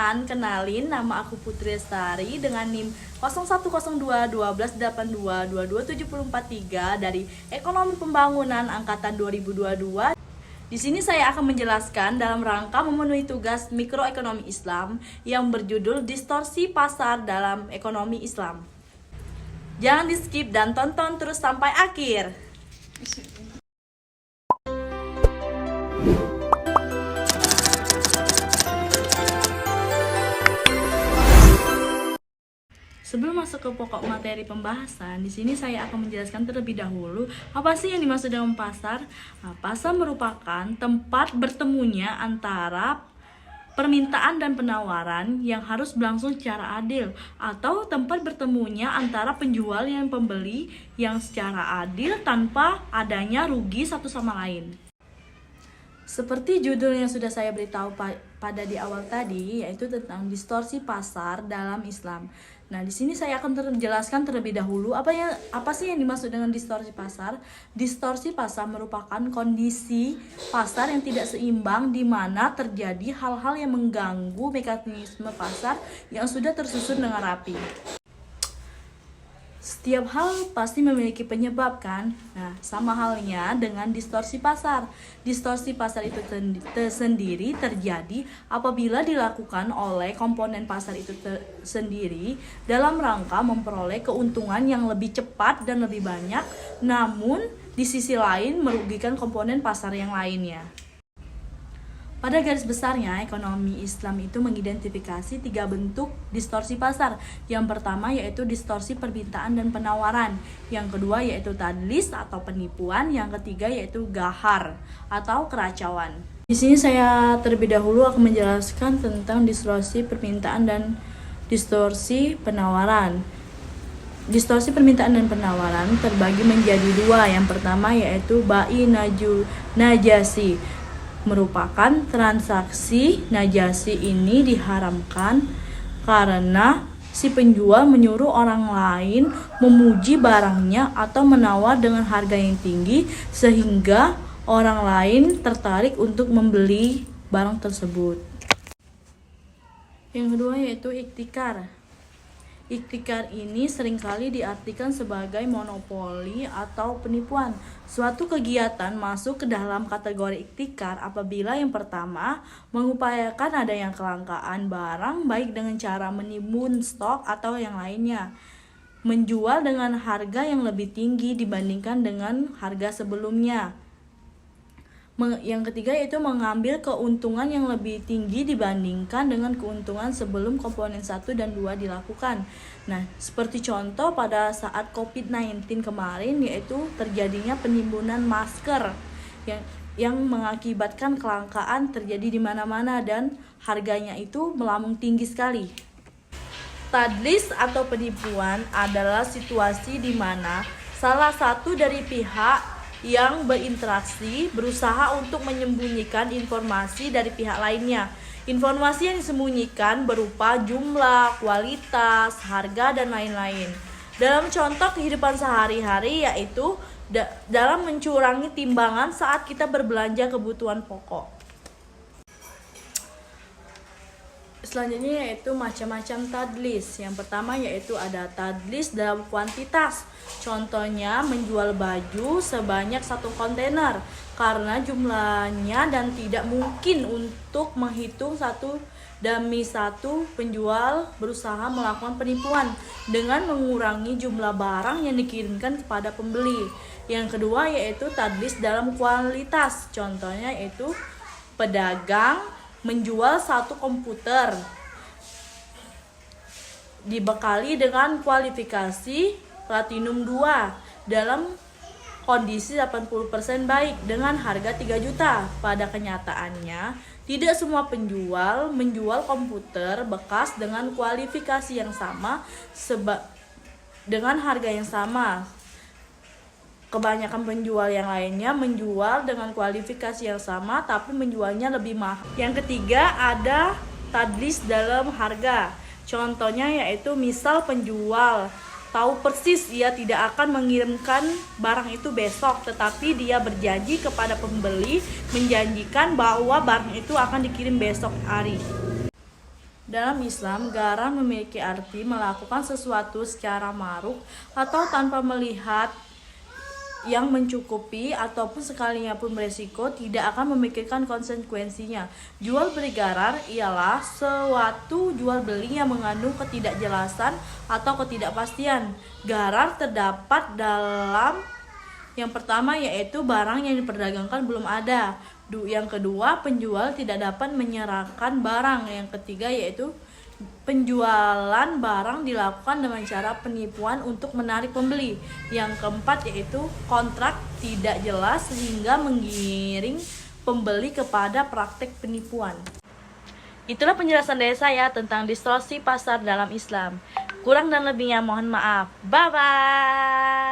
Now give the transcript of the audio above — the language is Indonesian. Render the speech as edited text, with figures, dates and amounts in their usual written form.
teman-teman, kenalin nama aku Putri Lestari dengan NIM 0102 1282222743 dari Ekonomi Pembangunan Angkatan 2022. Di sini saya akan menjelaskan dalam rangka memenuhi tugas mikroekonomi Islam yang berjudul Distorsi Pasar dalam Ekonomi Islam. Jangan di-skip dan tonton terus sampai akhir. Sebelum masuk ke pokok materi pembahasan, di sini saya akan menjelaskan terlebih dahulu apa sih yang dimaksud dengan pasar. Nah, pasar merupakan tempat bertemunya antara permintaan dan penawaran yang harus berlangsung secara adil, atau tempat bertemunya antara penjual dan pembeli yang secara adil tanpa adanya rugi satu sama lain. Seperti judul yang sudah saya beritahu pada di awal tadi, yaitu tentang distorsi pasar dalam Islam. Nah, di sini saya akan menjelaskan terlebih dahulu apa sih yang dimaksud dengan distorsi pasar. Distorsi pasar merupakan kondisi pasar yang tidak seimbang di mana terjadi hal-hal yang mengganggu mekanisme pasar yang sudah tersusun dengan rapi. Setiap hal pasti memiliki penyebab kan? Nah, sama halnya dengan distorsi pasar. Distorsi pasar itu sendiri terjadi apabila dilakukan oleh komponen pasar itu sendiri dalam rangka memperoleh keuntungan yang lebih cepat dan lebih banyak, namun di sisi lain merugikan komponen pasar yang lainnya. Pada garis besarnya, ekonomi Islam itu mengidentifikasi 3 bentuk distorsi pasar. Yang pertama yaitu distorsi permintaan dan penawaran. Yang kedua yaitu tadlis atau penipuan. Yang ketiga yaitu gahar atau keracauan. Di sini saya terlebih dahulu akan menjelaskan tentang distorsi permintaan dan distorsi penawaran. Distorsi permintaan dan penawaran terbagi menjadi 2. Yang pertama yaitu bai najasi. Merupakan transaksi najasi ini diharamkan karena si penjual menyuruh orang lain memuji barangnya atau menawar dengan harga yang tinggi sehingga orang lain tertarik untuk membeli barang tersebut. Yang kedua yaitu iktikar. Iktikar ini seringkali diartikan sebagai monopoli atau penipuan. Suatu kegiatan masuk ke dalam kategori iktikar apabila yang pertama mengupayakan adanya kelangkaan barang baik dengan cara menimbun stok atau yang lainnya, menjual dengan harga yang lebih tinggi dibandingkan dengan harga sebelumnya. Yang ketiga yaitu mengambil keuntungan yang lebih tinggi dibandingkan dengan keuntungan sebelum komponen 1 dan 2 dilakukan. Nah, seperti contoh pada saat COVID-19 kemarin yaitu terjadinya penimbunan masker yang mengakibatkan kelangkaan terjadi di mana-mana dan harganya itu melambung tinggi sekali. Tadlis atau penipuan adalah situasi di mana salah satu dari pihak yang berinteraksi berusaha untuk menyembunyikan informasi dari pihak lainnya. Informasi yang disembunyikan berupa jumlah, kualitas, harga, dan lain-lain. Dalam contoh kehidupan sehari-hari yaitu dalam mencurangi timbangan saat kita berbelanja kebutuhan pokok. Selanjutnya yaitu macam-macam tadlis. Yang pertama yaitu ada tadlis dalam kuantitas. Contohnya menjual baju sebanyak 1 kontainer karena jumlahnya dan tidak mungkin untuk menghitung satu demi satu. Penjual berusaha melakukan penipuan dengan mengurangi jumlah barang yang dikirimkan kepada pembeli. Yang kedua yaitu tadlis dalam kualitas. Contohnya yaitu pedagang menjual 1 komputer dibekali dengan kualifikasi Platinum 2 dalam kondisi 80% baik dengan harga 3 juta. Pada kenyataannya, tidak semua penjual menjual komputer bekas dengan kualifikasi yang sama dengan harga yang sama. Kebanyakan penjual yang lainnya menjual dengan kualifikasi yang sama tapi menjualnya lebih mahal. Yang ketiga ada tadlis dalam harga. Contohnya yaitu misal penjual tahu persis ia tidak akan mengirimkan barang itu besok, tetapi dia berjanji kepada pembeli menjanjikan bahwa barang itu akan dikirim besok hari. Dalam Islam, gharar memiliki arti melakukan sesuatu secara maruk atau tanpa melihat yang mencukupi ataupun sekalinya pun beresiko, tidak akan memikirkan konsekuensinya. Jual beli gharar ialah suatu jual beli yang mengandung ketidakjelasan atau ketidakpastian. Gharar terdapat dalam yang pertama yaitu barang yang diperdagangkan belum ada. Yang kedua, penjual tidak dapat menyerahkan barang. Yang ketiga yaitu penjualan barang dilakukan dengan cara penipuan untuk menarik pembeli. Yang keempat yaitu kontrak tidak jelas sehingga menggiring pembeli kepada praktek penipuan. Itulah penjelasan dari saya tentang distorsi pasar dalam Islam. Kurang dan lebihnya mohon maaf. Bye-bye.